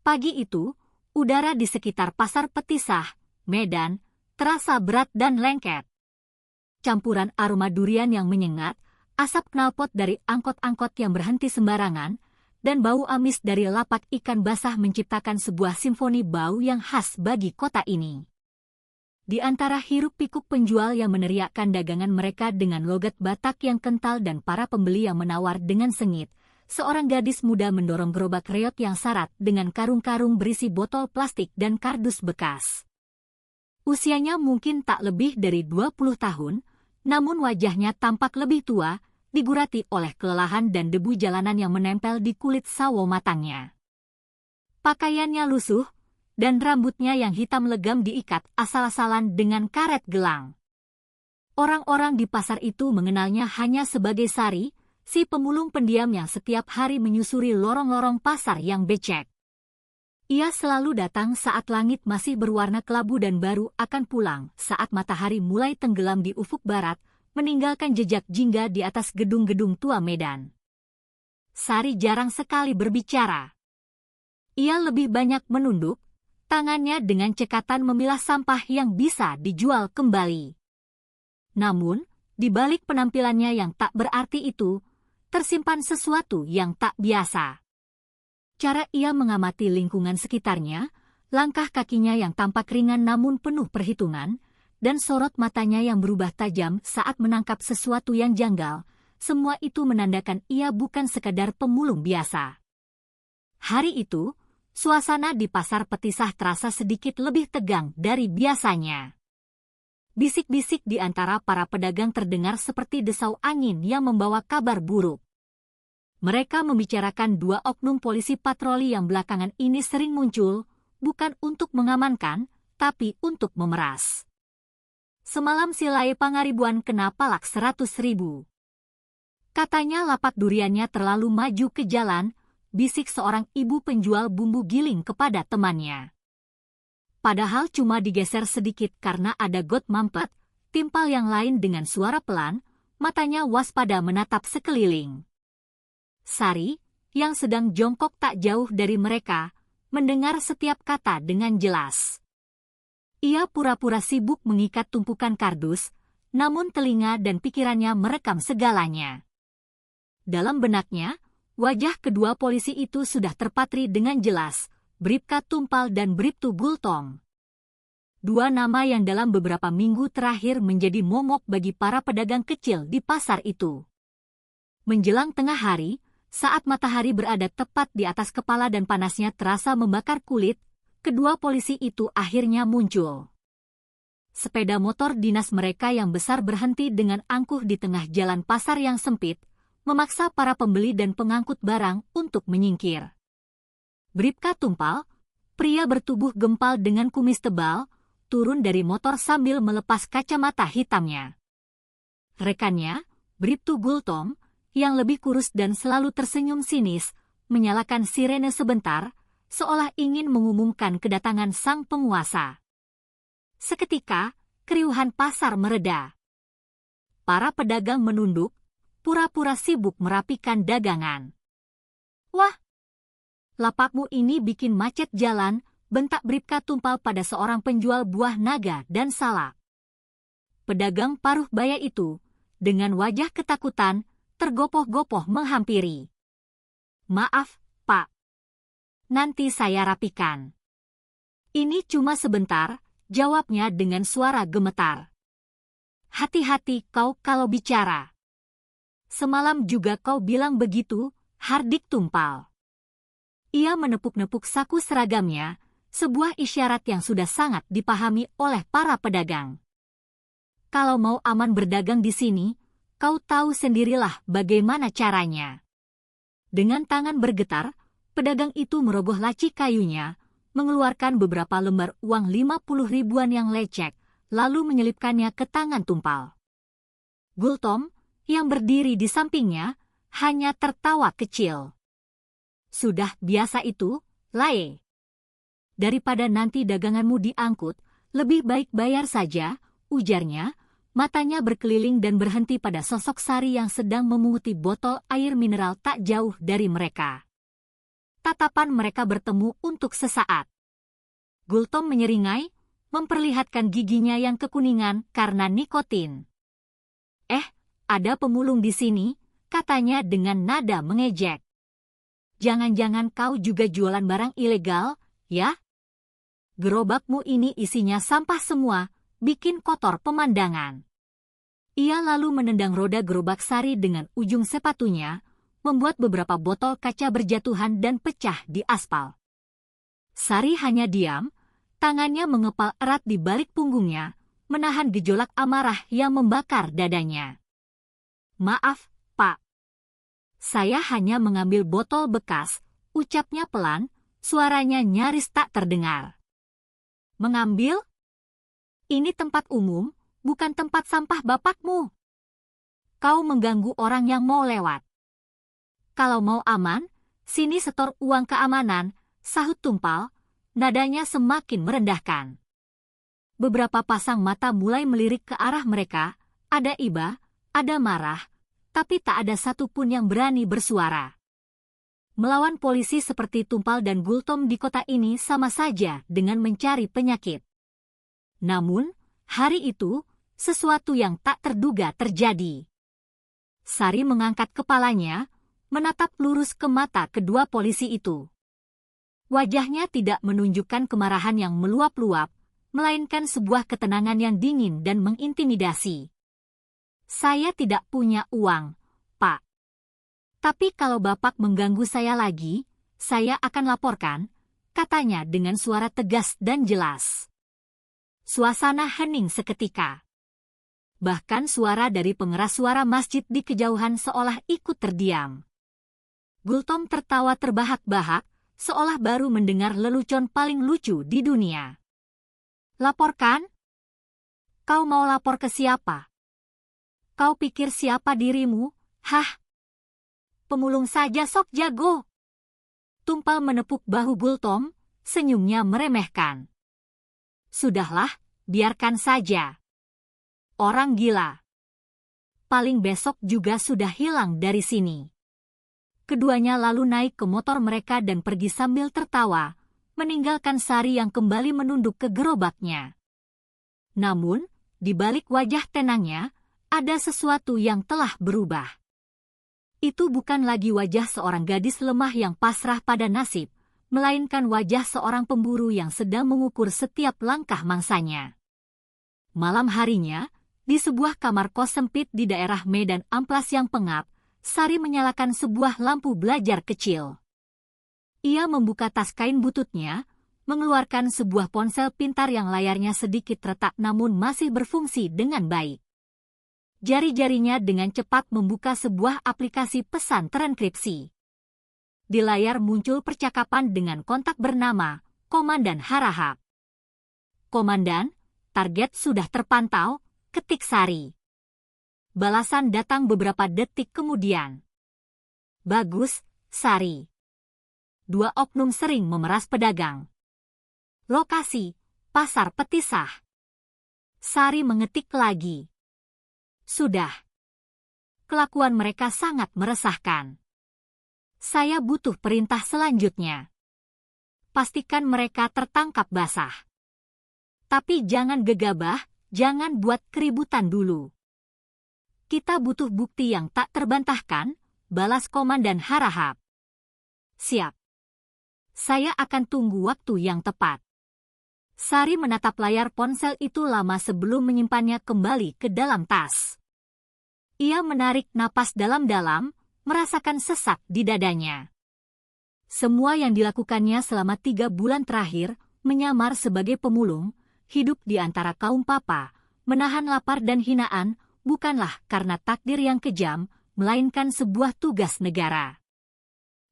Pagi itu, udara di sekitar Pasar Petisah, Medan, terasa berat dan lengket. Campuran aroma durian yang menyengat, asap knalpot dari angkot-angkot yang berhenti sembarangan, dan bau amis dari lapak ikan basah menciptakan sebuah simfoni bau yang khas bagi kota ini. Di antara hiruk-pikuk penjual yang meneriakkan dagangan mereka dengan logat Batak yang kental dan para pembeli yang menawar dengan sengit, seorang gadis muda mendorong gerobak reot yang syarat dengan karung-karung berisi botol plastik dan kardus bekas. Usianya mungkin tak lebih dari 20 tahun, namun wajahnya tampak lebih tua, digurati oleh kelelahan dan debu jalanan yang menempel di kulit sawo matangnya. Pakaiannya lusuh, dan rambutnya yang hitam legam diikat asal-asalan dengan karet gelang. Orang-orang di pasar itu mengenalnya hanya sebagai Sari, si pemulung pendiam yang setiap hari menyusuri lorong-lorong pasar yang becek. Ia selalu datang saat langit masih berwarna kelabu dan baru akan pulang saat matahari mulai tenggelam di ufuk barat, meninggalkan jejak jingga di atas gedung-gedung tua Medan. Sari jarang sekali berbicara. Ia lebih banyak menunduk, tangannya dengan cekatan memilah sampah yang bisa dijual kembali. Namun, di balik penampilannya yang tak berarti itu, tersimpan sesuatu yang tak biasa. Cara ia mengamati lingkungan sekitarnya, langkah kakinya yang tampak ringan namun penuh perhitungan, dan sorot matanya yang berubah tajam saat menangkap sesuatu yang janggal, semua itu menandakan ia bukan sekadar pemulung biasa. Hari itu, suasana di Pasar Petisah terasa sedikit lebih tegang dari biasanya. Bisik-bisik di antara para pedagang terdengar seperti desau angin yang membawa kabar buruk. Mereka membicarakan dua oknum polisi patroli yang belakangan ini sering muncul, bukan untuk mengamankan, tapi untuk memeras. Semalam si Lae Pangaribuan kena palak 100.000. Katanya lapak duriannya terlalu maju ke jalan, bisik seorang ibu penjual bumbu giling kepada temannya. Padahal cuma digeser sedikit karena ada got mampet, timpal yang lain dengan suara pelan, matanya waspada menatap sekeliling. Sari, yang sedang jongkok tak jauh dari mereka, mendengar setiap kata dengan jelas. Ia pura-pura sibuk mengikat tumpukan kardus, namun telinga dan pikirannya merekam segalanya. Dalam benaknya, wajah kedua polisi itu sudah terpatri dengan jelas, Bribka Tumpal dan Bribtu Gultom. Dua nama yang dalam beberapa minggu terakhir menjadi momok bagi para pedagang kecil di pasar itu. Menjelang tengah hari, saat matahari berada tepat di atas kepala dan panasnya terasa membakar kulit, kedua polisi itu akhirnya muncul. Sepeda motor dinas mereka yang besar berhenti dengan angkuh di tengah jalan pasar yang sempit, memaksa para pembeli dan pengangkut barang untuk menyingkir. Bribka Tumpal, pria bertubuh gempal dengan kumis tebal, turun dari motor sambil melepas kacamata hitamnya. Rekannya, Bribtu Gultom, yang lebih kurus dan selalu tersenyum sinis, menyalakan sirene sebentar, seolah ingin mengumumkan kedatangan sang penguasa. Seketika, keriuhan pasar mereda. Para pedagang menunduk, pura-pura sibuk merapikan dagangan. "Wah, lapakmu ini bikin macet jalan," bentak Bribka Tumpal pada seorang penjual buah naga dan salak. Pedagang paruh baya itu, dengan wajah ketakutan, tergopoh-gopoh menghampiri. "Maaf, Pak. Nanti saya rapikan." "Ini cuma sebentar," jawabnya dengan suara gemetar. "Hati-hati kau kalau bicara. Semalam juga kau bilang begitu," hardik Tumpal. Ia menepuk-nepuk saku seragamnya, sebuah isyarat yang sudah sangat dipahami oleh para pedagang. "Kalau mau aman berdagang di sini, kau tahu sendirilah bagaimana caranya." Dengan tangan bergetar, pedagang itu merogoh laci kayunya, mengeluarkan beberapa lembar uang 50 ribuan yang lecek, lalu menyelipkannya ke tangan Tumpal. Gultom, yang berdiri di sampingnya, hanya tertawa kecil. "Sudah biasa itu, Lae. Daripada nanti daganganmu diangkut, lebih baik bayar saja," ujarnya, matanya berkeliling dan berhenti pada sosok Sari yang sedang memunguti botol air mineral tak jauh dari mereka. Tatapan mereka bertemu untuk sesaat. Gultom menyeringai, memperlihatkan giginya yang kekuningan karena nikotin. Ada pemulung di sini, katanya dengan nada mengejek. Jangan-jangan kau juga jualan barang ilegal, ya? Gerobakmu ini isinya sampah semua, bikin kotor pemandangan. Ia lalu menendang roda gerobak Sari dengan ujung sepatunya, membuat beberapa botol kaca berjatuhan dan pecah di aspal. Sari hanya diam, tangannya mengepal erat di balik punggungnya, menahan gejolak amarah yang membakar dadanya. Maaf, Pak. Saya hanya mengambil botol bekas, ucapnya pelan, suaranya nyaris tak terdengar. Mengambil? Ini tempat umum, bukan tempat sampah bapakmu. Kau mengganggu orang yang mau lewat. Kalau mau aman, sini setor uang keamanan, sahut Tumpal, nadanya semakin merendahkan. Beberapa pasang mata mulai melirik ke arah mereka, ada iba, ada marah, tapi tak ada satupun yang berani bersuara. Melawan polisi seperti Tumpal dan Gultom di kota ini sama saja dengan mencari penyakit. Namun, hari itu, sesuatu yang tak terduga terjadi. Sari mengangkat kepalanya, menatap lurus ke mata kedua polisi itu. Wajahnya tidak menunjukkan kemarahan yang meluap-luap, melainkan sebuah ketenangan yang dingin dan mengintimidasi. Saya tidak punya uang, Pak. Tapi kalau Bapak mengganggu saya lagi, saya akan laporkan, katanya dengan suara tegas dan jelas. Suasana hening seketika. Bahkan suara dari pengeras suara masjid di kejauhan seolah ikut terdiam. Gultom tertawa terbahak-bahak, seolah baru mendengar lelucon paling lucu di dunia. Laporkan? Kau mau lapor ke siapa? Kau pikir siapa dirimu? Hah? Pemulung saja sok jago. Tumpal menepuk bahu Gultom, senyumnya meremehkan. Sudahlah, biarkan saja. Orang gila. Paling besok juga sudah hilang dari sini. Keduanya lalu naik ke motor mereka dan pergi sambil tertawa, meninggalkan Sari yang kembali menunduk ke gerobaknya. Namun, di balik wajah tenangnya, ada sesuatu yang telah berubah. Itu bukan lagi wajah seorang gadis lemah yang pasrah pada nasib, melainkan wajah seorang pemburu yang sedang mengukur setiap langkah mangsanya. Malam harinya, di sebuah kamar kos sempit di daerah Medan Amplas yang pengap, Sari menyalakan sebuah lampu belajar kecil. Ia membuka tas kain bututnya, mengeluarkan sebuah ponsel pintar yang layarnya sedikit retak namun masih berfungsi dengan baik. Jari-jarinya dengan cepat membuka sebuah aplikasi pesan terenkripsi. Di layar muncul percakapan dengan kontak bernama Komandan Harahap. Komandan, target sudah terpantau, ketik Sari. Balasan datang beberapa detik kemudian. Bagus, Sari. Dua oknum sering memeras pedagang. Lokasi, Pasar Petisah. Sari mengetik lagi. Sudah. Kelakuan mereka sangat meresahkan. Saya butuh perintah selanjutnya. Pastikan mereka tertangkap basah. Tapi jangan gegabah, jangan buat keributan dulu. Kita butuh bukti yang tak terbantahkan, balas Komandan Harahap. Siap. Saya akan tunggu waktu yang tepat. Sari menatap layar ponsel itu lama sebelum menyimpannya kembali ke dalam tas. Ia menarik napas dalam-dalam, merasakan sesak di dadanya. Semua yang dilakukannya selama 3 bulan terakhir, menyamar sebagai pemulung, hidup di antara kaum papa, menahan lapar dan hinaan, bukanlah karena takdir yang kejam, melainkan sebuah tugas negara.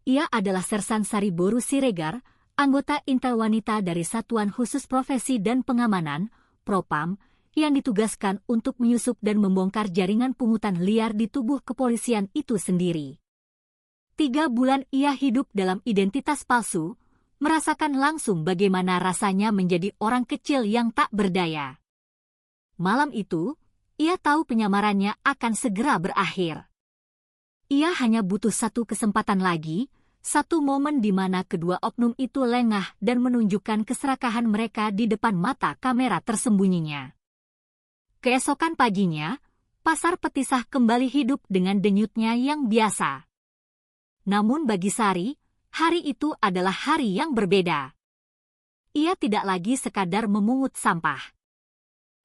Ia adalah Sersan Sari Boru Siregar, anggota Intel Wanita dari Satuan Khusus Profesi dan Pengamanan, Propam, yang ditugaskan untuk menyusup dan membongkar jaringan pungutan liar di tubuh kepolisian itu sendiri. 3 bulan ia hidup dalam identitas palsu, merasakan langsung bagaimana rasanya menjadi orang kecil yang tak berdaya. Malam itu, ia tahu penyamarannya akan segera berakhir. Ia hanya butuh satu kesempatan lagi, satu momen di mana kedua oknum itu lengah dan menunjukkan keserakahan mereka di depan mata kamera tersembunyinya. Keesokan paginya, pasar Petisah kembali hidup dengan denyutnya yang biasa. Namun bagi Sari, hari itu adalah hari yang berbeda. Ia tidak lagi sekadar memungut sampah.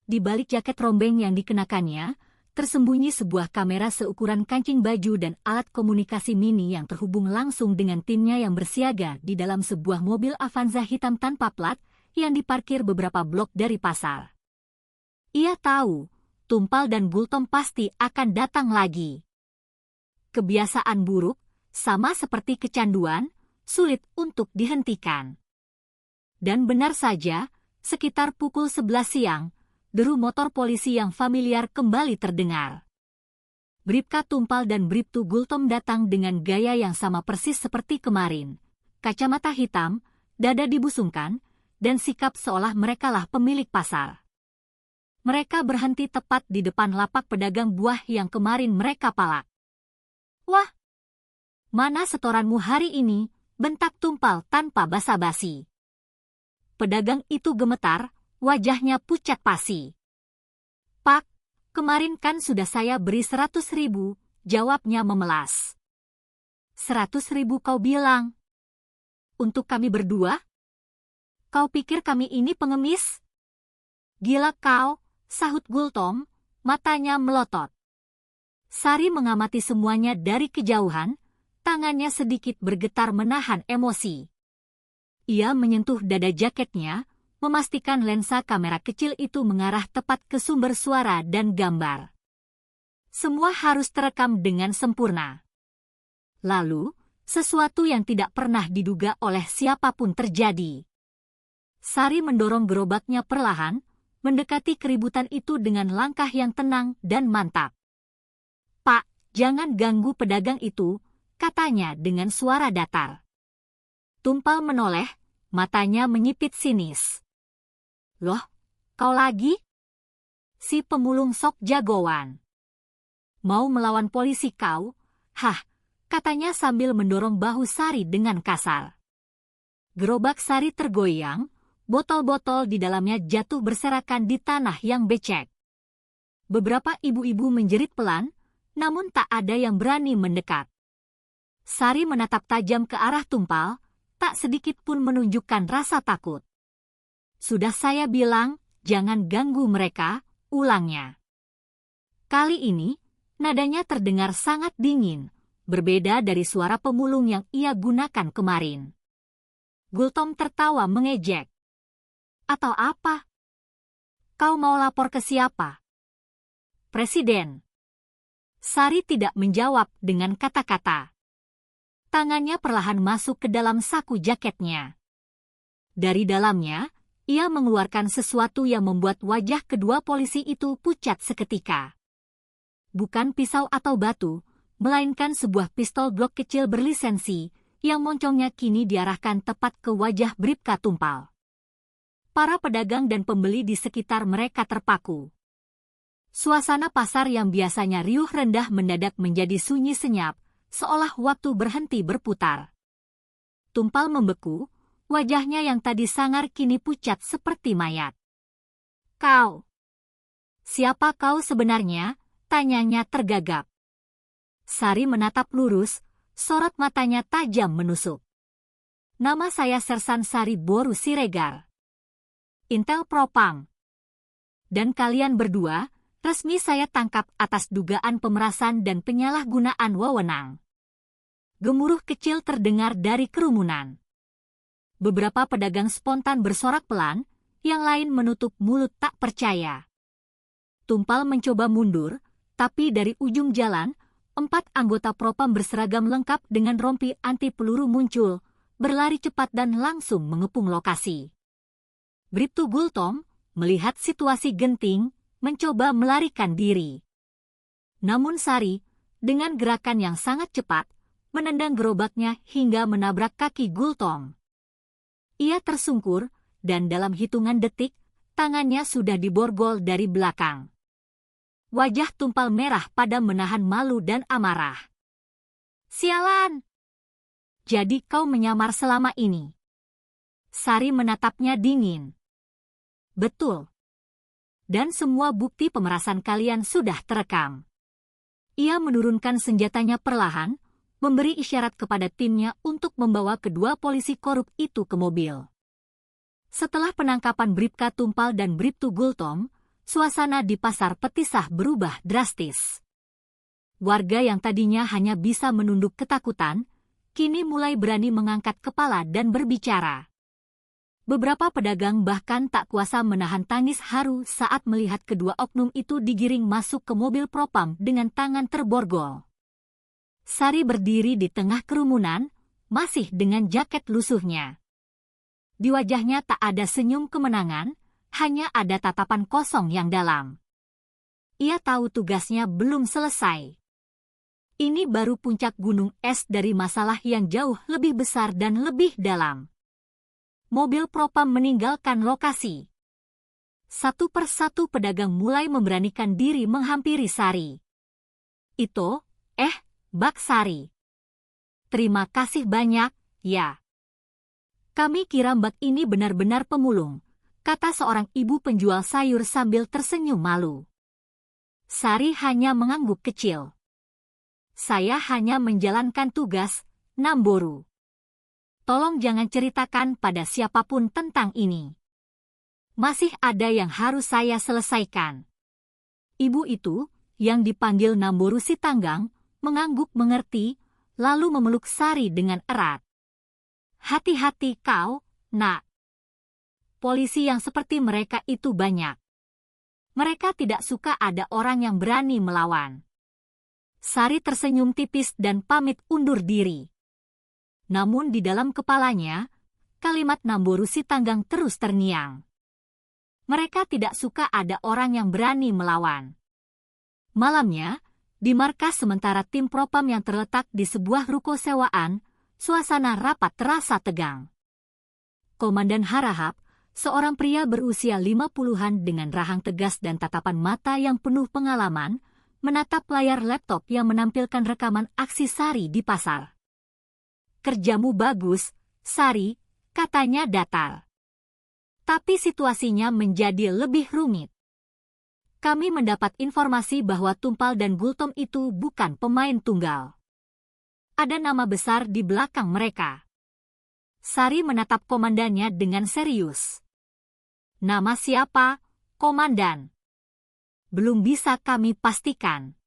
Di balik jaket rombeng yang dikenakannya, tersembunyi sebuah kamera seukuran kancing baju dan alat komunikasi mini yang terhubung langsung dengan timnya yang bersiaga di dalam sebuah mobil Avanza hitam tanpa plat yang diparkir beberapa blok dari pasar. Ia tahu, Tumpal dan Gultom pasti akan datang lagi. Kebiasaan buruk, sama seperti kecanduan, sulit untuk dihentikan. Dan benar saja, sekitar pukul 11 siang, deru motor polisi yang familiar kembali terdengar. Bribka Tumpal dan Bribtu Gultom datang dengan gaya yang sama persis seperti kemarin. Kacamata hitam, dada dibusungkan, dan sikap seolah merekalah pemilik pasar. Mereka berhenti tepat di depan lapak pedagang buah yang kemarin mereka palak. "Wah, mana setoranmu hari ini?" bentak Tumpal tanpa basa-basi. Pedagang itu gemetar, wajahnya pucat pasi. "Pak, kemarin kan sudah saya beri 100.000, jawabnya memelas. 100.000 kau bilang? Untuk kami berdua? Kau pikir kami ini pengemis? Gila kau, sahut Gultom, matanya melotot. Sari mengamati semuanya dari kejauhan, tangannya sedikit bergetar menahan emosi. Ia menyentuh dada jaketnya, memastikan lensa kamera kecil itu mengarah tepat ke sumber suara dan gambar. Semua harus terekam dengan sempurna. Lalu, sesuatu yang tidak pernah diduga oleh siapapun terjadi. Sari mendorong gerobaknya perlahan, mendekati keributan itu dengan langkah yang tenang dan mantap. "Pak, jangan ganggu pedagang itu," katanya dengan suara datar. Tumpal menoleh, matanya menyipit sinis. "Loh, kau lagi? Si pemulung sok jagoan. Mau melawan polisi kau? Hah," katanya sambil mendorong bahu Sari dengan kasar. Gerobak Sari tergoyang, botol-botol di dalamnya jatuh berserakan di tanah yang becek. Beberapa ibu-ibu menjerit pelan, namun tak ada yang berani mendekat. Sari menatap tajam ke arah Tumpal, tak sedikit pun menunjukkan rasa takut. "Sudah saya bilang, jangan ganggu mereka," ulangnya. Kali ini, nadanya terdengar sangat dingin, berbeda dari suara pemulung yang ia gunakan kemarin. Gultom tertawa mengejek. "Atau apa? Kau mau lapor ke siapa? Presiden?" Sari tidak menjawab dengan kata-kata. Tangannya perlahan masuk ke dalam saku jaketnya. Dari dalamnya, ia mengeluarkan sesuatu yang membuat wajah kedua polisi itu pucat seketika. Bukan pisau atau batu, melainkan sebuah pistol Glock kecil berlisensi, yang moncongnya kini diarahkan tepat ke wajah Bribka Tumpal. Para pedagang dan pembeli di sekitar mereka terpaku. Suasana pasar yang biasanya riuh rendah mendadak menjadi sunyi senyap, seolah waktu berhenti berputar. Tumpal membeku, wajahnya yang tadi sangar kini pucat seperti mayat. "Kau? Siapa kau sebenarnya?" tanyanya tergagap. Sari menatap lurus, sorot matanya tajam menusuk. "Nama saya Sersan Sari Boru Siregar. Intel Propam. Dan kalian berdua, resmi saya tangkap atas dugaan pemerasan dan penyalahgunaan wewenang." Gemuruh kecil terdengar dari kerumunan. Beberapa pedagang spontan bersorak pelan, yang lain menutup mulut tak percaya. Tumpal mencoba mundur, tapi dari ujung jalan, 4 anggota Propam berseragam lengkap dengan rompi anti peluru muncul, berlari cepat dan langsung mengepung lokasi. Bribtu Gultom, melihat situasi genting, mencoba melarikan diri. Namun Sari, dengan gerakan yang sangat cepat, menendang gerobaknya hingga menabrak kaki Gultom. Ia tersungkur, dan dalam hitungan detik, tangannya sudah diborgol dari belakang. Wajah Tumpal merah padam menahan malu dan amarah. "Sialan! Jadi kau menyamar selama ini? Sari menatapnya dingin. Betul. Dan semua bukti pemerasan kalian sudah terekam. Ia menurunkan senjatanya perlahan, memberi isyarat kepada timnya untuk membawa kedua polisi korup itu ke mobil. Setelah penangkapan Bribka Tumpal dan Bribtu Gultom, suasana di pasar Petisah berubah drastis. Warga yang tadinya hanya bisa menunduk ketakutan, kini mulai berani mengangkat kepala dan berbicara. Beberapa pedagang bahkan tak kuasa menahan tangis haru saat melihat kedua oknum itu digiring masuk ke mobil propam dengan tangan terborgol. Sari berdiri di tengah kerumunan, masih dengan jaket lusuhnya. Di wajahnya tak ada senyum kemenangan, hanya ada tatapan kosong yang dalam. Ia tahu tugasnya belum selesai. Ini baru puncak gunung es dari masalah yang jauh lebih besar dan lebih dalam. Mobil propam meninggalkan lokasi. Satu persatu pedagang mulai memberanikan diri menghampiri Sari. Itu, Bak Sari. Terima kasih banyak, ya. Kami kira Mbak ini benar-benar pemulung, kata seorang ibu penjual sayur sambil tersenyum malu. Sari hanya mengangguk kecil. Saya hanya menjalankan tugas, Namboru. Tolong jangan ceritakan pada siapapun tentang ini. Masih ada yang harus saya selesaikan. Ibu itu, yang dipanggil Namboru Sitanggang, mengangguk mengerti, lalu memeluk Sari dengan erat. Hati-hati kau, nak. Polisi yang seperti mereka itu banyak. Mereka tidak suka ada orang yang berani melawan. Sari tersenyum tipis dan pamit undur diri. Namun di dalam kepalanya, kalimat Namboru Sitanggang terus terngiang. Mereka tidak suka ada orang yang berani melawan. Malamnya, di markas sementara tim propam yang terletak di sebuah ruko sewaan, suasana rapat terasa tegang. Komandan Harahap, seorang pria berusia 50-an dengan rahang tegas dan tatapan mata yang penuh pengalaman, menatap layar laptop yang menampilkan rekaman aksi Sari di pasar. Kerjamu bagus, Sari, katanya datar. Tapi situasinya menjadi lebih rumit. Kami mendapat informasi bahwa Tumpal dan Gultom itu bukan pemain tunggal. Ada nama besar di belakang mereka. Sari menatap komandannya dengan serius. Nama siapa, Komandan? Belum bisa kami pastikan.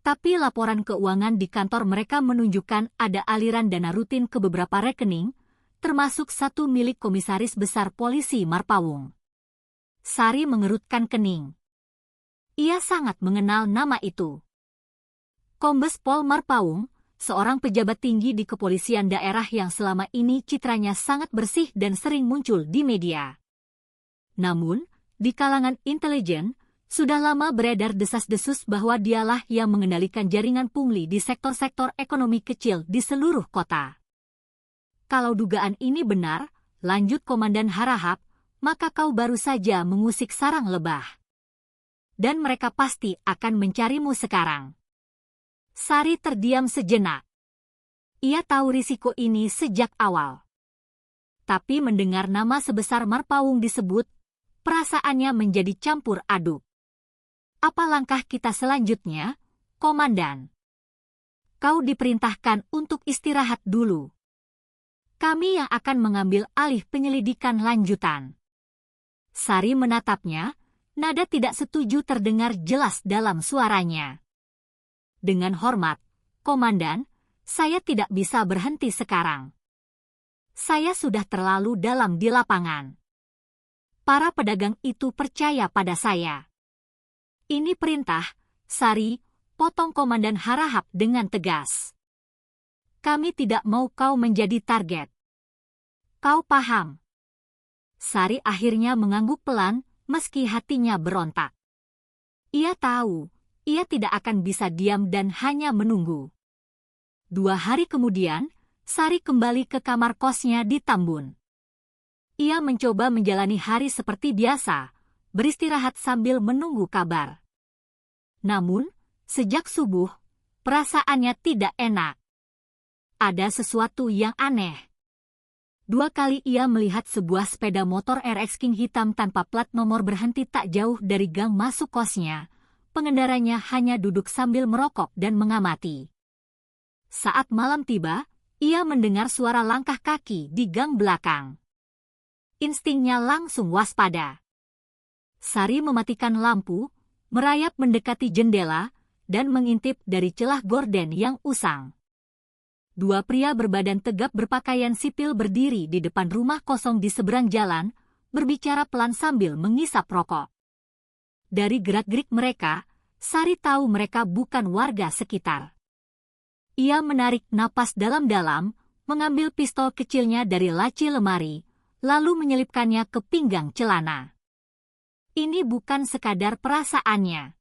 Tapi laporan keuangan di kantor mereka menunjukkan ada aliran dana rutin ke beberapa rekening, termasuk satu milik Komisaris Besar Polisi Marpawung. Sari mengerutkan kening. Ia sangat mengenal nama itu. Kombes Pol Marpawung, seorang pejabat tinggi di kepolisian daerah yang selama ini citranya sangat bersih dan sering muncul di media. Namun, di kalangan intelijen, sudah lama beredar desas-desus bahwa dialah yang mengendalikan jaringan pungli di sektor-sektor ekonomi kecil di seluruh kota. Kalau dugaan ini benar, lanjut Komandan Harahap, maka kau baru saja mengusik sarang lebah. Dan mereka pasti akan mencarimu sekarang. Sari terdiam sejenak. Ia tahu risiko ini sejak awal. Tapi mendengar nama sebesar Marpawung disebut, perasaannya menjadi campur aduk. Apa langkah kita selanjutnya, Komandan? Kau diperintahkan untuk istirahat dulu. Kami yang akan mengambil alih penyelidikan lanjutan. Sari menatapnya, nada tidak setuju terdengar jelas dalam suaranya. Dengan hormat, Komandan, saya tidak bisa berhenti sekarang. Saya sudah terlalu dalam di lapangan. Para pedagang itu percaya pada saya. Ini perintah, Sari, potong Komandan Harahap dengan tegas. Kami tidak mau kau menjadi target. Kau paham? Sari akhirnya mengangguk pelan, meski hatinya berontak. Ia tahu, ia tidak akan bisa diam dan hanya menunggu. 2 hari kemudian, Sari kembali ke kamar kosnya di Tambun. Ia mencoba menjalani hari seperti biasa, beristirahat sambil menunggu kabar. Namun, sejak subuh, perasaannya tidak enak. ada sesuatu yang aneh. 2 kali ia melihat sebuah sepeda motor RX King hitam tanpa plat nomor berhenti tak jauh dari gang masuk kosnya. Pengendaranya hanya duduk sambil merokok dan mengamati. Saat malam tiba, ia mendengar suara langkah kaki di gang belakang. Instingnya langsung waspada. Sari mematikan lampu, merayap mendekati jendela, dan mengintip dari celah gorden yang usang. 2 pria berbadan tegap berpakaian sipil berdiri di depan rumah kosong di seberang jalan, berbicara pelan sambil mengisap rokok. Dari gerak-gerik mereka, Sari tahu mereka bukan warga sekitar. Ia menarik napas dalam-dalam, mengambil pistol kecilnya dari laci lemari, lalu menyelipkannya ke pinggang celana. Ini bukan sekadar perasaannya.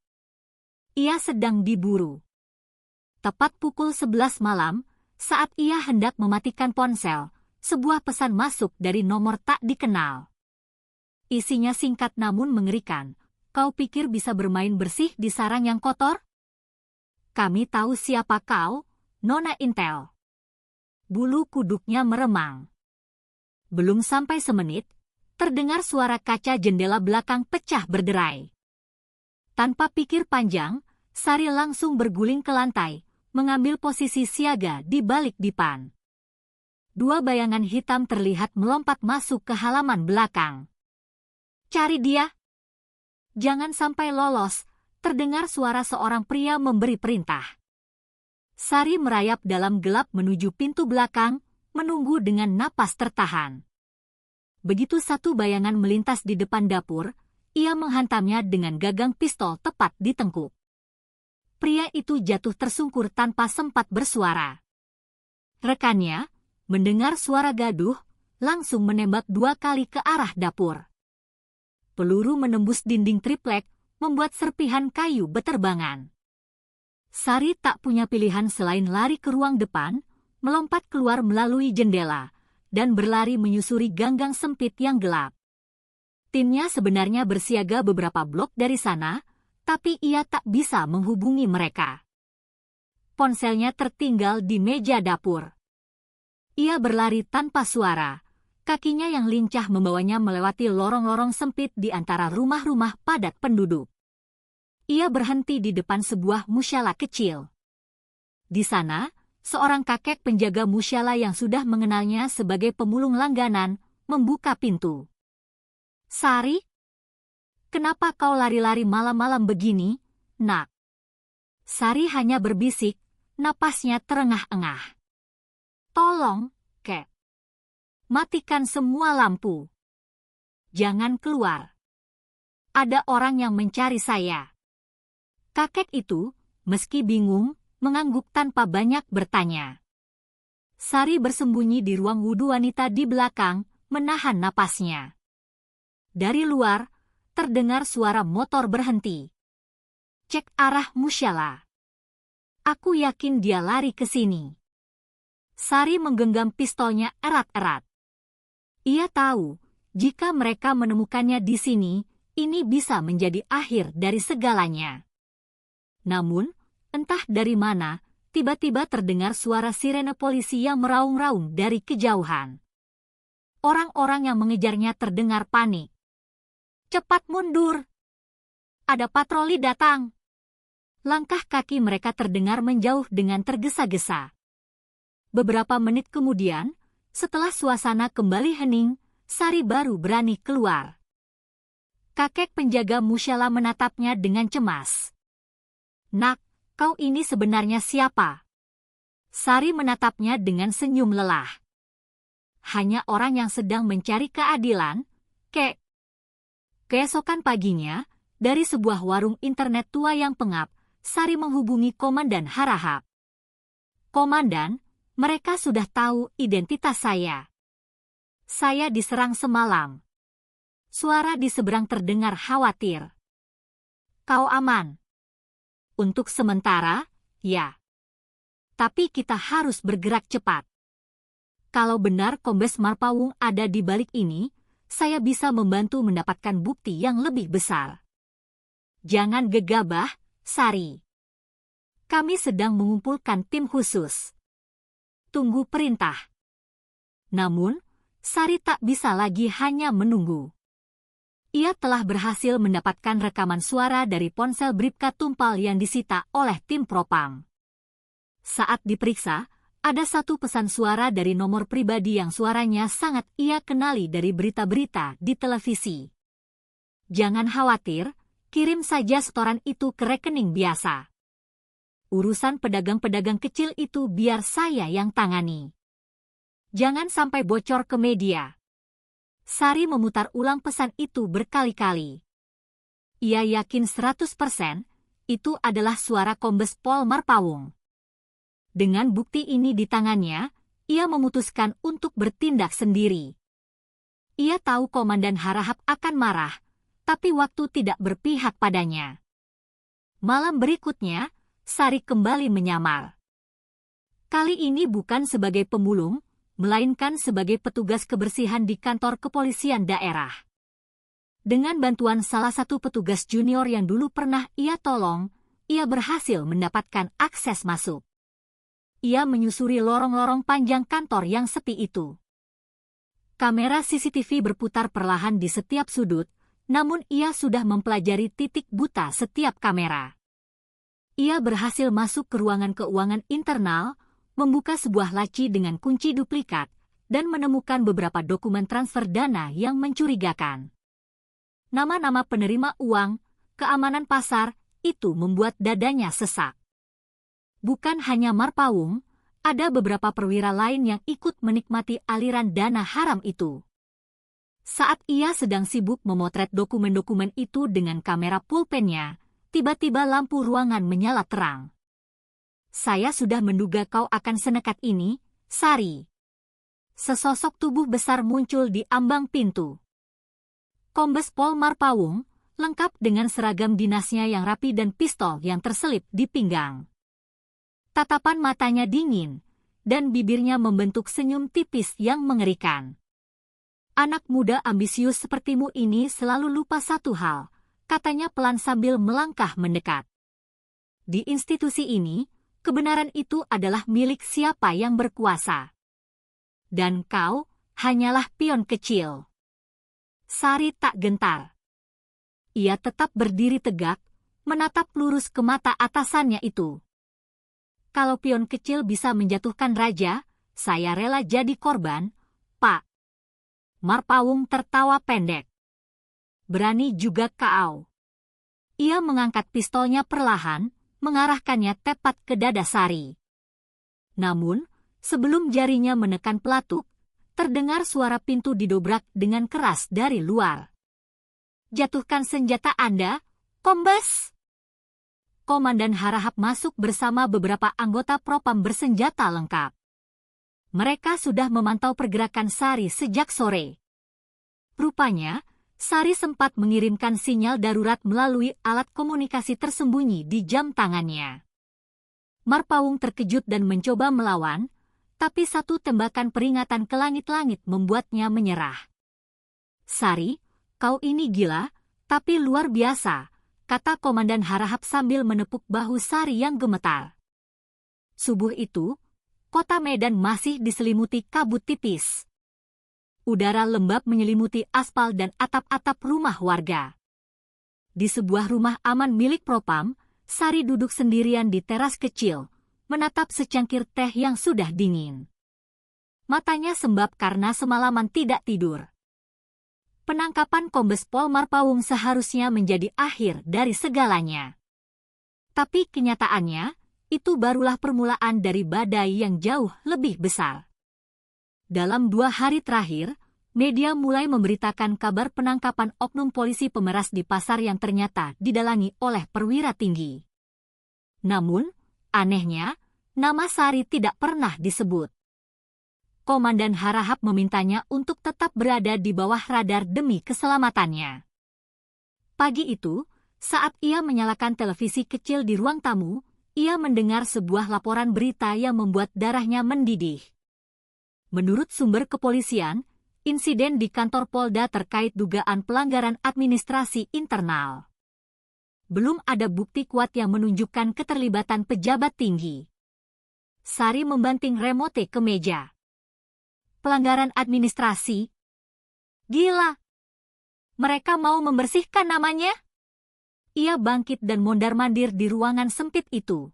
Ia sedang diburu. Tepat pukul 11 malam, saat ia hendak mematikan ponsel, sebuah pesan masuk dari nomor tak dikenal. Isinya singkat namun mengerikan. Kau pikir bisa bermain bersih di sarang yang kotor? Kami tahu siapa kau, Nona Intel. Bulu kuduknya meremang. Belum sampai semenit, terdengar suara kaca jendela belakang pecah berderai. Tanpa pikir panjang, Sari langsung berguling ke lantai, mengambil posisi siaga di balik dipan. 2 bayangan hitam terlihat melompat masuk ke halaman belakang. Cari dia! Jangan sampai lolos, terdengar suara seorang pria memberi perintah. Sari merayap dalam gelap menuju pintu belakang, menunggu dengan napas tertahan. Begitu satu bayangan melintas di depan dapur, ia menghantamnya dengan gagang pistol tepat di tengkuk. Pria itu jatuh tersungkur tanpa sempat bersuara. Rekannya, mendengar suara gaduh, langsung menembak 2 kali ke arah dapur. Peluru menembus dinding triplek, membuat serpihan kayu beterbangan. Sari tak punya pilihan selain lari ke ruang depan, melompat keluar melalui jendela, dan berlari menyusuri ganggang sempit yang gelap. Timnya sebenarnya bersiaga beberapa blok dari sana, tapi ia tak bisa menghubungi mereka. Ponselnya tertinggal di meja dapur. Ia berlari tanpa suara, kakinya yang lincah membawanya melewati lorong-lorong sempit di antara rumah-rumah padat penduduk. Ia berhenti di depan sebuah musyala kecil. Di sana, seorang kakek penjaga musyala yang sudah mengenalnya sebagai pemulung langganan, membuka pintu. Sari? Kenapa kau lari-lari malam-malam begini, nak? Sari hanya berbisik, napasnya terengah-engah. Tolong, Kek. Matikan semua lampu. Jangan keluar. Ada orang yang mencari saya. Kakek itu, meski bingung, mengangguk tanpa banyak bertanya. Sari bersembunyi di ruang wudhu wanita di belakang, menahan napasnya. Dari luar, terdengar suara motor berhenti. Cek arah musyala. Aku yakin dia lari ke sini. Sari menggenggam pistolnya erat-erat. Ia tahu, jika mereka menemukannya di sini, ini bisa menjadi akhir dari segalanya. Namun, entah dari mana, tiba-tiba terdengar suara sirene polisi yang meraung-raung dari kejauhan. Orang-orang yang mengejarnya terdengar panik. Cepat mundur! Ada patroli datang! Langkah kaki mereka terdengar menjauh dengan tergesa-gesa. Beberapa menit kemudian, setelah suasana kembali hening, Sari baru berani keluar. Kakek penjaga musyala menatapnya dengan cemas. Nak, kau ini sebenarnya siapa? Sari menatapnya dengan senyum lelah. Hanya orang yang sedang mencari keadilan, Kek. Keesokan paginya, dari sebuah warung internet tua yang pengap, Sari menghubungi Komandan Harahap. Komandan, mereka sudah tahu identitas saya. Saya diserang semalam. Suara di seberang terdengar khawatir. Kau aman? Untuk sementara, ya. Tapi kita harus bergerak cepat. Kalau benar Kombes Marpawung ada di balik ini, saya bisa membantu mendapatkan bukti yang lebih besar. Jangan gegabah, Sari. Kami sedang mengumpulkan tim khusus. tunggu perintah. Namun, Sari tak bisa lagi hanya menunggu. Ia telah berhasil mendapatkan rekaman suara dari ponsel Bribka Tumpal yang disita oleh tim Propam. Saat diperiksa, ada satu pesan suara dari nomor pribadi yang suaranya sangat ia kenali dari berita-berita di televisi. Jangan khawatir, kirim saja setoran itu ke rekening biasa. Urusan pedagang-pedagang kecil itu biar saya yang tangani. Jangan sampai bocor ke media. Sari memutar ulang pesan itu berkali-kali. Ia yakin 100% itu adalah suara Kombes Pol Marpawung. Dengan bukti ini di tangannya, ia memutuskan untuk bertindak sendiri. Ia tahu Komandan Harahap akan marah, tapi waktu tidak berpihak padanya. Malam berikutnya, Sari kembali menyamar. Kali ini bukan sebagai pemulung, melainkan sebagai petugas kebersihan di kantor kepolisian daerah. Dengan bantuan salah satu petugas junior yang dulu pernah ia tolong, ia berhasil mendapatkan akses masuk. Ia menyusuri lorong-lorong panjang kantor yang sepi itu. Kamera CCTV berputar perlahan di setiap sudut, namun ia sudah mempelajari titik buta setiap kamera. Ia berhasil masuk ke ruangan keuangan internal, membuka sebuah laci dengan kunci duplikat, dan menemukan beberapa dokumen transfer dana yang mencurigakan. Nama-nama penerima uang, keamanan pasar, itu membuat dadanya sesak. Bukan hanya Marpawung, ada beberapa perwira lain yang ikut menikmati aliran dana haram itu. Saat ia sedang sibuk memotret dokumen-dokumen itu dengan kamera pulpennya, tiba-tiba lampu ruangan menyala terang. Saya sudah menduga kau akan senekat ini, Sari. Sesosok tubuh besar muncul di ambang pintu. Kombes Pol Marpawung, lengkap dengan seragam dinasnya yang rapi dan pistol yang terselip di pinggang. Tatapan matanya dingin, dan bibirnya membentuk senyum tipis yang mengerikan. Anak muda ambisius sepertimu ini selalu lupa satu hal, katanya pelan sambil melangkah mendekat. Di institusi ini, kebenaran itu adalah milik siapa yang berkuasa. Dan kau hanyalah pion kecil. Sari tak gentar. Ia tetap berdiri tegak, menatap lurus ke mata atasannya itu. Kalau pion kecil bisa menjatuhkan raja, saya rela jadi korban, Pak. Marpawung tertawa pendek. Berani juga kau. Ia mengangkat pistolnya perlahan, mengarahkannya tepat ke dada Sari. Namun, sebelum jarinya menekan pelatuk, terdengar suara pintu didobrak dengan keras dari luar. Jatuhkan senjata Anda, Kombes! Komandan Harahap masuk bersama beberapa anggota Propam bersenjata lengkap. Mereka sudah memantau pergerakan Sari sejak sore. Rupanya, Sari sempat mengirimkan sinyal darurat melalui alat komunikasi tersembunyi di jam tangannya. Marpawung terkejut dan mencoba melawan, tapi satu tembakan peringatan ke langit-langit membuatnya menyerah. Sari, kau ini gila, tapi luar biasa, kata Komandan Harahap sambil menepuk bahu Sari yang gemetar. Subuh itu, kota Medan masih diselimuti kabut tipis. Udara lembab menyelimuti aspal dan atap-atap rumah warga. Di sebuah rumah aman milik Propam, Sari duduk sendirian di teras kecil, menatap secangkir teh yang sudah dingin. Matanya sembab karena semalaman tidak tidur. Penangkapan Kombes Pol Marpawung seharusnya menjadi akhir dari segalanya. Tapi kenyataannya, itu barulah permulaan dari badai yang jauh lebih besar. Dalam 2 hari terakhir, media mulai memberitakan kabar penangkapan oknum polisi pemeras di pasar yang ternyata didalangi oleh perwira tinggi. Namun, anehnya, nama Sari tidak pernah disebut. Komandan Harahap memintanya untuk tetap berada di bawah radar demi keselamatannya. Pagi itu, saat ia menyalakan televisi kecil di ruang tamu, ia mendengar sebuah laporan berita yang membuat darahnya mendidih. Menurut sumber kepolisian, insiden di kantor Polda terkait dugaan pelanggaran administrasi internal. Belum ada bukti kuat yang menunjukkan keterlibatan pejabat tinggi. Sari membanting remote ke meja. Pelanggaran administrasi? Gila! Mereka mau membersihkan namanya? Ia bangkit dan mondar-mandir di ruangan sempit itu.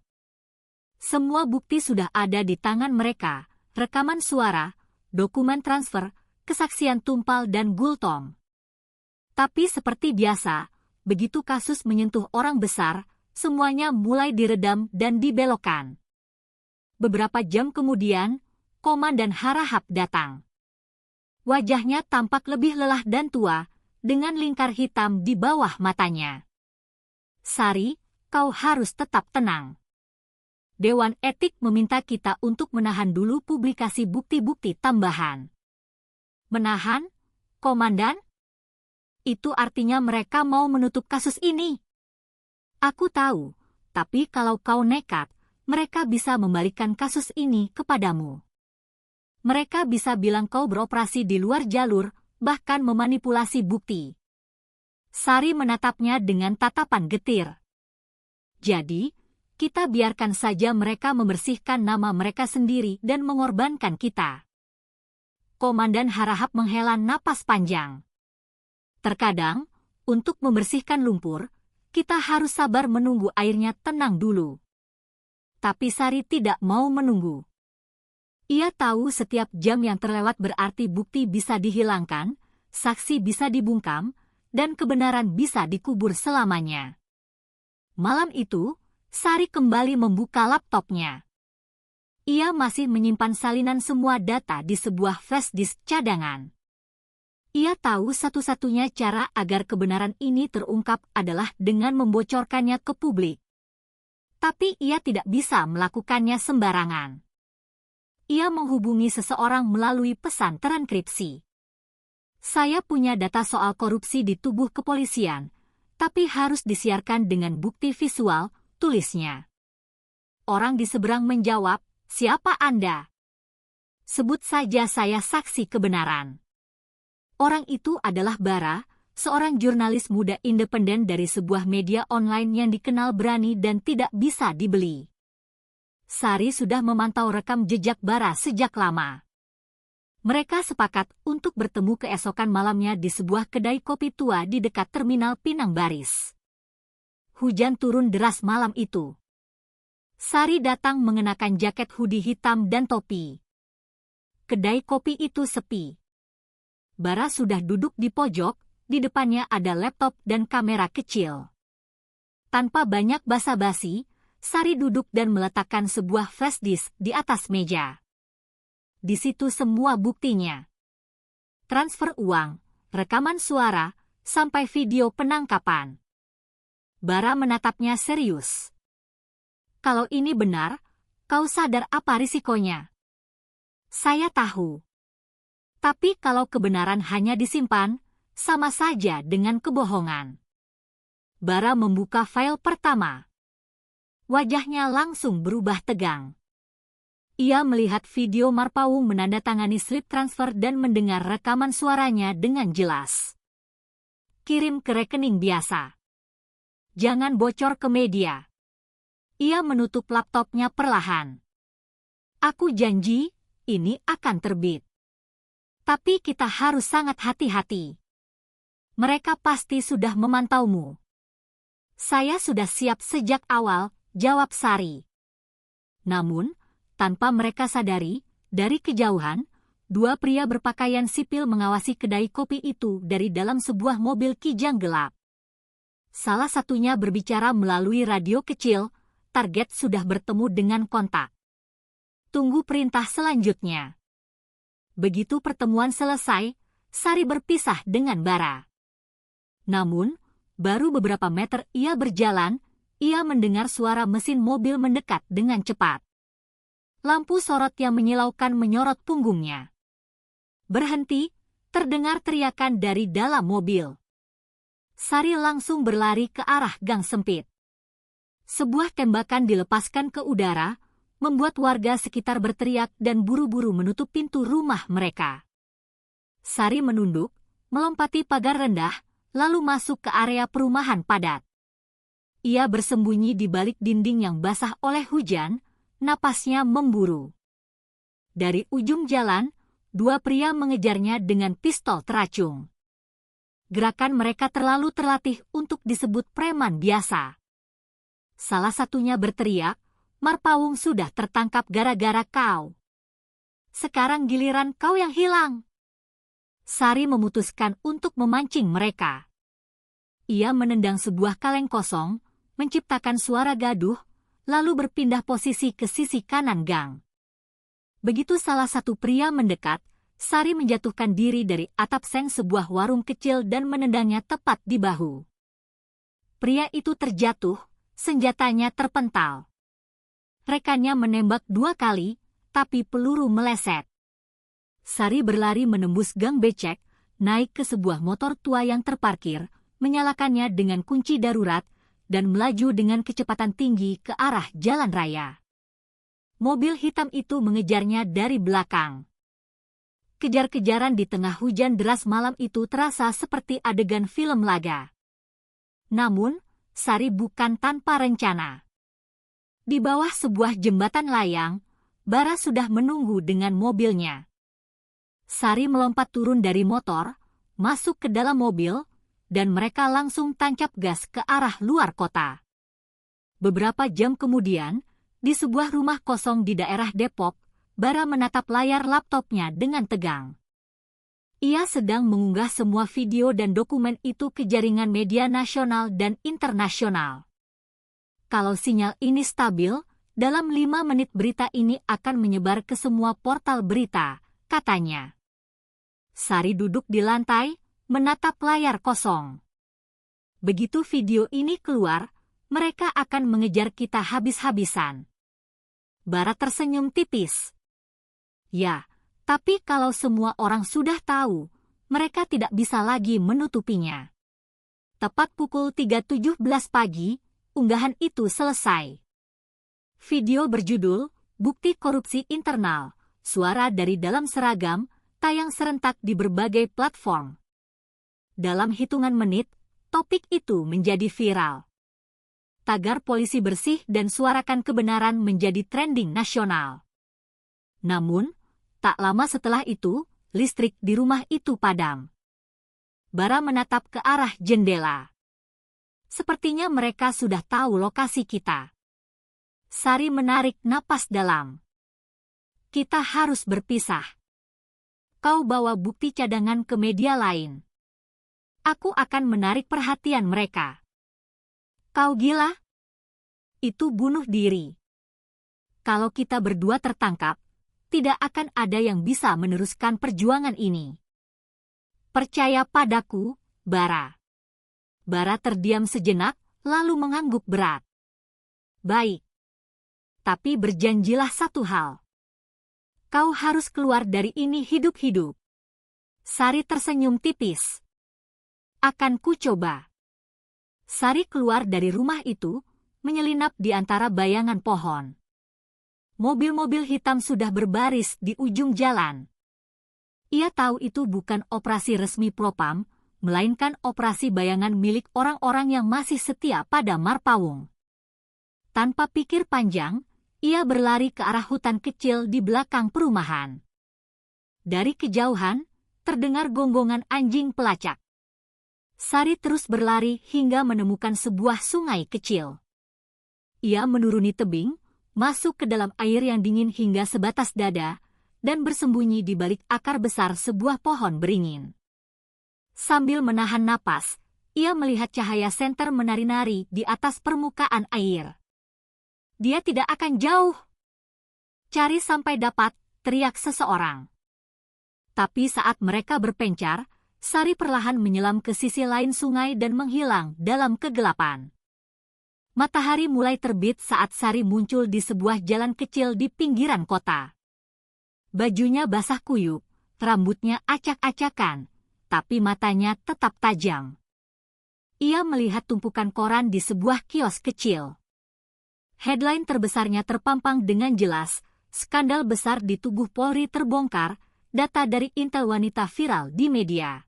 Semua bukti sudah ada di tangan mereka, rekaman suara, dokumen transfer, kesaksian Tumpal dan Gultom. Tapi seperti biasa, begitu kasus menyentuh orang besar, semuanya mulai diredam dan dibelokkan. Beberapa jam kemudian, Komandan Harahap datang. Wajahnya tampak lebih lelah dan tua, dengan lingkar hitam di bawah matanya. Sari, kau harus tetap tenang. Dewan Etik meminta kita untuk menahan dulu publikasi bukti-bukti tambahan. Menahan, Komandan? Itu artinya mereka mau menutup kasus ini. Aku tahu, tapi kalau kau nekat, mereka bisa membalikkan kasus ini kepadamu. Mereka bisa bilang kau beroperasi di luar jalur, bahkan memanipulasi bukti. Sari menatapnya dengan tatapan getir. Jadi, kita biarkan saja mereka membersihkan nama mereka sendiri dan mengorbankan kita. Komandan Harahap menghela napas panjang. Terkadang, untuk membersihkan lumpur, kita harus sabar menunggu airnya tenang dulu. Tapi Sari tidak mau menunggu. Ia tahu setiap jam yang terlewat berarti bukti bisa dihilangkan, saksi bisa dibungkam, dan kebenaran bisa dikubur selamanya. Malam itu, Sari kembali membuka laptopnya. Ia masih menyimpan salinan semua data di sebuah flash disk cadangan. Ia tahu satu-satunya cara agar kebenaran ini terungkap adalah dengan membocorkannya ke publik. Tapi ia tidak bisa melakukannya sembarangan. Ia menghubungi seseorang melalui pesan terenkripsi. Saya punya data soal korupsi di tubuh kepolisian, tapi harus disiarkan dengan bukti visual, tulisnya. Orang di seberang menjawab, siapa Anda? Sebut saja saya saksi kebenaran. Orang itu adalah Bara, seorang jurnalis muda independen dari sebuah media online yang dikenal berani dan tidak bisa dibeli. Sari sudah memantau rekam jejak Bara sejak lama. Mereka sepakat untuk bertemu keesokan malamnya di sebuah kedai kopi tua di dekat Terminal Pinang Baris. Hujan turun deras malam itu. Sari datang mengenakan jaket hoodie hitam dan topi. Kedai kopi itu sepi. Bara sudah duduk di pojok, di depannya ada laptop dan kamera kecil. Tanpa banyak basa-basi, Sari duduk dan meletakkan sebuah flash disk di atas meja. Di situ semua buktinya. Transfer uang, rekaman suara, sampai video penangkapan. Bara menatapnya serius. Kalau ini benar, kau sadar apa risikonya? Saya tahu. Tapi kalau kebenaran hanya disimpan, sama saja dengan kebohongan. Bara membuka file pertama. Wajahnya langsung berubah tegang. Ia melihat video Marpaung menandatangani slip transfer dan mendengar rekaman suaranya dengan jelas. Kirim ke rekening biasa. Jangan bocor ke media. Ia menutup laptopnya perlahan. Aku janji, ini akan terbit. Tapi kita harus sangat hati-hati. Mereka pasti sudah memantaumu. Saya sudah siap sejak awal, jawab Sari. Namun, tanpa mereka sadari, dari kejauhan, dua pria berpakaian sipil mengawasi kedai kopi itu dari dalam sebuah mobil kijang gelap. Salah satunya berbicara melalui radio kecil, target sudah bertemu dengan kontak. Tunggu perintah selanjutnya. Begitu pertemuan selesai, Sari berpisah dengan Bara. Namun, baru beberapa meter ia berjalan, ia mendengar suara mesin mobil mendekat dengan cepat. Lampu sorot yang menyilaukan menyorot punggungnya. Berhenti, terdengar teriakan dari dalam mobil. Sari langsung berlari ke arah gang sempit. Sebuah tembakan dilepaskan ke udara, membuat warga sekitar berteriak dan buru-buru menutup pintu rumah mereka. Sari menunduk, melompati pagar rendah, lalu masuk ke area perumahan padat. Ia bersembunyi di balik dinding yang basah oleh hujan, napasnya memburu. Dari ujung jalan, dua pria mengejarnya dengan pistol teracung. Gerakan mereka terlalu terlatih untuk disebut preman biasa. Salah satunya berteriak, "Marpawung sudah tertangkap gara-gara kau. Sekarang giliran kau yang hilang." Sari memutuskan untuk memancing mereka. Ia menendang sebuah kaleng kosong, menciptakan suara gaduh, lalu berpindah posisi ke sisi kanan gang. Begitu salah satu pria mendekat, Sari menjatuhkan diri dari atap seng sebuah warung kecil dan menendangnya tepat di bahu. Pria itu terjatuh, senjatanya terpental. Rekannya menembak 2 kali, tapi peluru meleset. Sari berlari menembus gang becek, naik ke sebuah motor tua yang terparkir, menyalakannya dengan kunci darurat, dan melaju dengan kecepatan tinggi ke arah jalan raya. Mobil hitam itu mengejarnya dari belakang. Kejar-kejaran di tengah hujan deras malam itu terasa seperti adegan film laga. Namun, Sari bukan tanpa rencana. Di bawah sebuah jembatan layang, Bara sudah menunggu dengan mobilnya. Sari melompat turun dari motor, masuk ke dalam mobil, dan mereka langsung tancap gas ke arah luar kota. Beberapa jam kemudian, di sebuah rumah kosong di daerah Depok, Bara menatap layar laptopnya dengan tegang. Ia sedang mengunggah semua video dan dokumen itu ke jaringan media nasional dan internasional. Kalau sinyal ini stabil, dalam 5 menit berita ini akan menyebar ke semua portal berita, katanya. Sari duduk di lantai, menatap layar kosong. Begitu video ini keluar, mereka akan mengejar kita habis-habisan. Bara tersenyum tipis. Ya, tapi kalau semua orang sudah tahu, mereka tidak bisa lagi menutupinya. Tepat pukul 3.17 pagi, unggahan itu selesai. Video berjudul, "Bukti Korupsi Internal, Suara dari Dalam Seragam," tayang serentak di berbagai platform. Dalam hitungan menit, topik itu menjadi viral. Tagar polisi bersih dan suarakan kebenaran menjadi trending nasional. Namun, tak lama setelah itu, listrik di rumah itu padam. Bara menatap ke arah jendela. Sepertinya mereka sudah tahu lokasi kita. Sari menarik napas dalam. Kita harus berpisah. Kau bawa bukti cadangan ke media lain. Aku akan menarik perhatian mereka. Kau gila? Itu bunuh diri. Kalau kita berdua tertangkap, tidak akan ada yang bisa meneruskan perjuangan ini. Percaya padaku, Bara. Bara terdiam sejenak, lalu mengangguk berat. Baik. Tapi berjanjilah satu hal. Kau harus keluar dari ini hidup-hidup. Sari tersenyum tipis. Akan ku coba. Sari keluar dari rumah itu, menyelinap di antara bayangan pohon. Mobil-mobil hitam sudah berbaris di ujung jalan. Ia tahu itu bukan operasi resmi Propam, melainkan operasi bayangan milik orang-orang yang masih setia pada Marpawung. Tanpa pikir panjang, ia berlari ke arah hutan kecil di belakang perumahan. Dari kejauhan, terdengar gonggongan anjing pelacak. Sari terus berlari hingga menemukan sebuah sungai kecil. Ia menuruni tebing, masuk ke dalam air yang dingin hingga sebatas dada, dan bersembunyi di balik akar besar sebuah pohon beringin. Sambil menahan napas, ia melihat cahaya senter menari-nari di atas permukaan air. Dia tidak akan jauh. Cari sampai dapat, teriak seseorang. Tapi saat mereka berpencar, Sari perlahan menyelam ke sisi lain sungai dan menghilang dalam kegelapan. Matahari mulai terbit saat Sari muncul di sebuah jalan kecil di pinggiran kota. Bajunya basah kuyup, rambutnya acak-acakan, tapi matanya tetap tajam. Ia melihat tumpukan koran di sebuah kios kecil. Headline terbesarnya terpampang dengan jelas, skandal besar di tubuh Polri terbongkar, data dari intel wanita viral di media.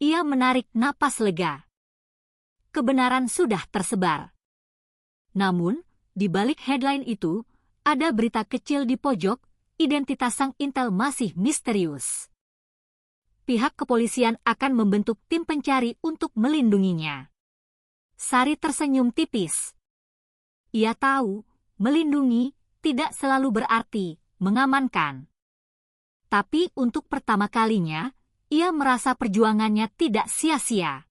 Ia menarik napas lega. Kebenaran sudah tersebar. Namun, di balik headline itu, Ada berita kecil di pojok, identitas sang intel masih misterius. Pihak kepolisian akan membentuk tim pencari untuk melindunginya. Sari tersenyum tipis. Ia tahu, melindungi tidak selalu berarti mengamankan. Tapi untuk pertama kalinya, ia merasa perjuangannya tidak sia-sia.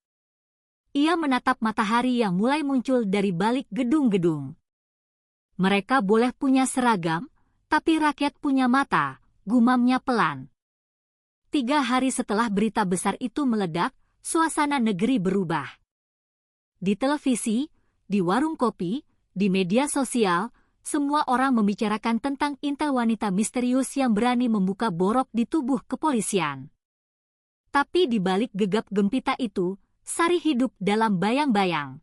Ia menatap matahari yang mulai muncul dari balik gedung-gedung. Mereka boleh punya seragam, tapi rakyat punya mata, gumamnya pelan. 3 hari setelah berita besar itu meledak, suasana negeri berubah. Di televisi, di warung kopi, di media sosial, semua orang membicarakan tentang intel wanita misterius yang berani membuka borok di tubuh kepolisian. Tapi di balik gegap gempita itu, Sari hidup dalam bayang-bayang.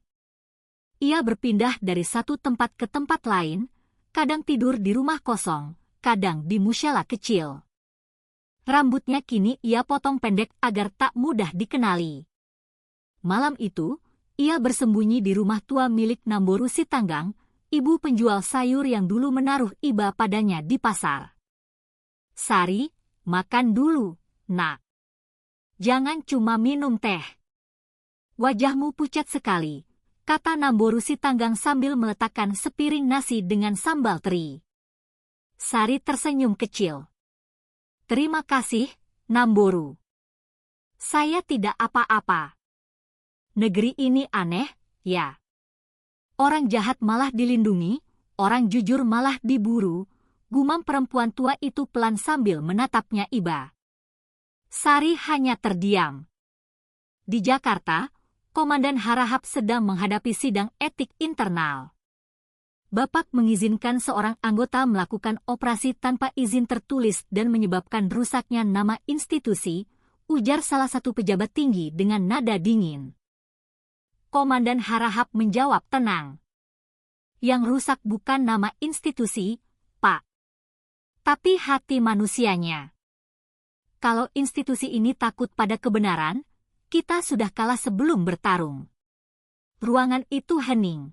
Ia berpindah dari satu tempat ke tempat lain, kadang tidur di rumah kosong, kadang di musyola kecil. Rambutnya kini ia potong pendek agar tak mudah dikenali. Malam itu, ia bersembunyi di rumah tua milik Namboru Sitanggang, ibu penjual sayur yang dulu menaruh iba padanya di pasar. Sari, makan dulu, nak. Jangan cuma minum teh. Wajahmu pucat sekali, kata Namboru Sitanggang sambil meletakkan sepiring nasi dengan sambal teri. Sari tersenyum kecil. Terima kasih, Namboru. Saya tidak apa-apa. Negeri ini aneh, ya. Orang jahat malah dilindungi, orang jujur malah diburu, gumam perempuan tua itu pelan sambil menatapnya iba. Sari hanya terdiam. Di Jakarta, Komandan Harahap sedang menghadapi sidang etik internal. Bapak mengizinkan seorang anggota melakukan operasi tanpa izin tertulis dan menyebabkan rusaknya nama institusi, ujar salah satu pejabat tinggi dengan nada dingin. Komandan Harahap menjawab tenang. Yang rusak bukan nama institusi, Pak. Tapi hati manusianya. Kalau institusi ini takut pada kebenaran, kita sudah kalah sebelum bertarung. Ruangan itu hening.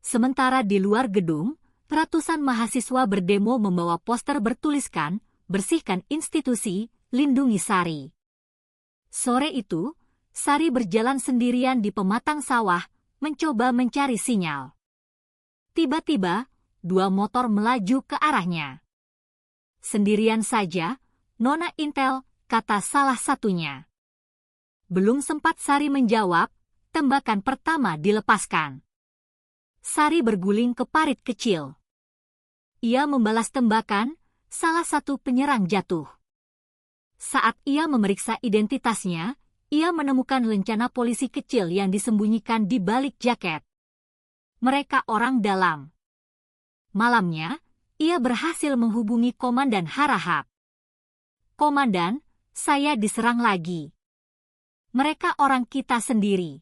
Sementara di luar gedung, ratusan mahasiswa berdemo membawa poster bertuliskan, bersihkan institusi, lindungi Sari. Sore itu, Sari berjalan sendirian di pematang sawah, mencoba mencari sinyal. Tiba-tiba, 2 motor melaju ke arahnya. Sendirian saja, Nona Intel, kata salah satunya. Belum sempat Sari menjawab, tembakan pertama dilepaskan. Sari berguling ke parit kecil. Ia membalas tembakan, salah satu penyerang jatuh. Saat ia memeriksa identitasnya, ia menemukan lencana polisi kecil yang disembunyikan di balik jaket. Mereka orang dalam. Malamnya, ia berhasil menghubungi Komandan Harahap. Komandan, saya diserang lagi. Mereka orang kita sendiri.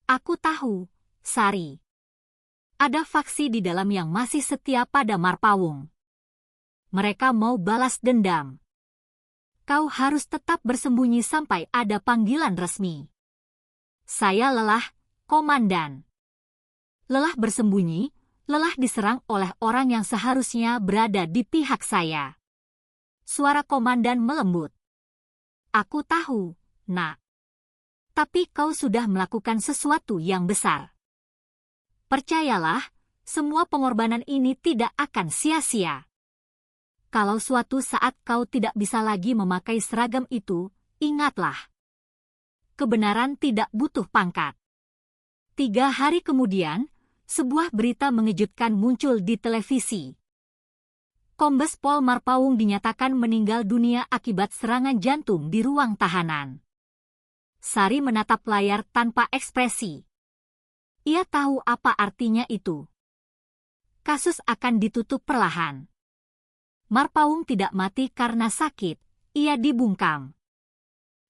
Aku tahu, Sari. Ada faksi di dalam yang masih setia pada Marpawung. Mereka mau balas dendam. Kau harus tetap bersembunyi sampai ada panggilan resmi. Saya lelah, Komandan. Lelah bersembunyi, lelah diserang oleh orang yang seharusnya berada di pihak saya. Suara Komandan melembut. Aku tahu, nak. Tapi kau sudah melakukan sesuatu yang besar. Percayalah, semua pengorbanan ini tidak akan sia-sia. Kalau suatu saat kau tidak bisa lagi memakai seragam itu, ingatlah. Kebenaran tidak butuh pangkat. 3 hari kemudian, sebuah berita mengejutkan muncul di televisi. Kombes Pol Marpawung dinyatakan meninggal dunia akibat serangan jantung di ruang tahanan. Sari menatap layar tanpa ekspresi. Ia tahu apa artinya itu. Kasus akan ditutup perlahan. Marpawung tidak mati karena sakit, ia dibungkam.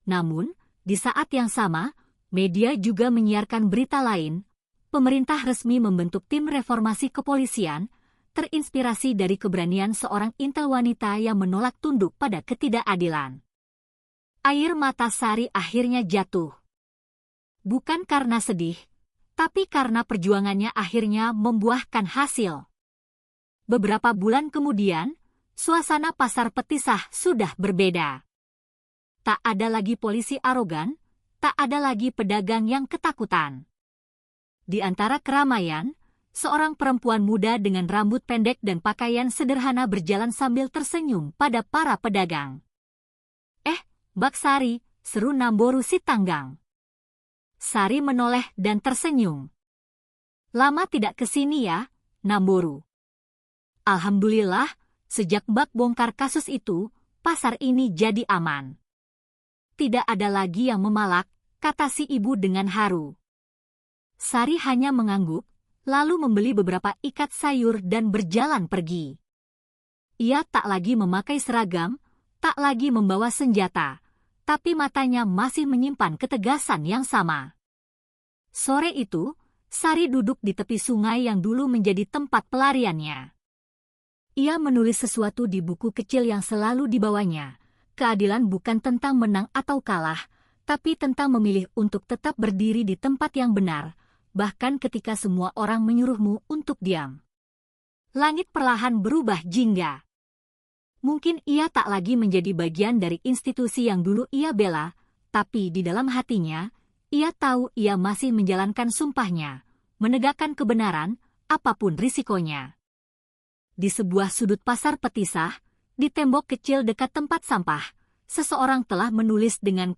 Namun, di saat yang sama, media juga menyiarkan berita lain. Pemerintah resmi membentuk tim reformasi kepolisian, terinspirasi dari keberanian seorang intel wanita yang menolak tunduk pada ketidakadilan. Air mata Sari akhirnya jatuh. Bukan karena sedih, tapi karena perjuangannya akhirnya membuahkan hasil. Beberapa bulan kemudian, suasana pasar Petisah sudah berbeda. Tak ada lagi polisi arogan, tak ada lagi pedagang yang ketakutan. Di antara keramaian, seorang perempuan muda dengan rambut pendek dan pakaian sederhana berjalan sambil tersenyum pada para pedagang. Bak Sari, seru Namboru si Tanggang. Sari menoleh dan tersenyum. Lama tidak kesini ya, Namboru. Alhamdulillah, sejak Bak bongkar kasus itu, pasar ini jadi aman. Tidak ada lagi yang memalak, kata si ibu dengan haru. Sari hanya mengangguk, lalu membeli beberapa ikat sayur dan berjalan pergi. Ia tak lagi memakai seragam, tak lagi membawa senjata, tapi matanya masih menyimpan ketegasan yang sama. Sore itu, Sari duduk di tepi sungai yang dulu menjadi tempat pelariannya. Ia menulis sesuatu di buku kecil yang selalu dibawanya. Keadilan bukan tentang menang atau kalah, tapi tentang memilih untuk tetap berdiri di tempat yang benar, bahkan ketika semua orang menyuruhmu untuk diam. Langit perlahan berubah jingga. Mungkin ia tak lagi menjadi bagian dari institusi yang dulu ia bela, tapi di dalam hatinya, ia tahu ia masih menjalankan sumpahnya, menegakkan kebenaran, apapun risikonya. Di sebuah sudut pasar Petisah, di tembok kecil dekat tempat sampah, seseorang telah menulis dengan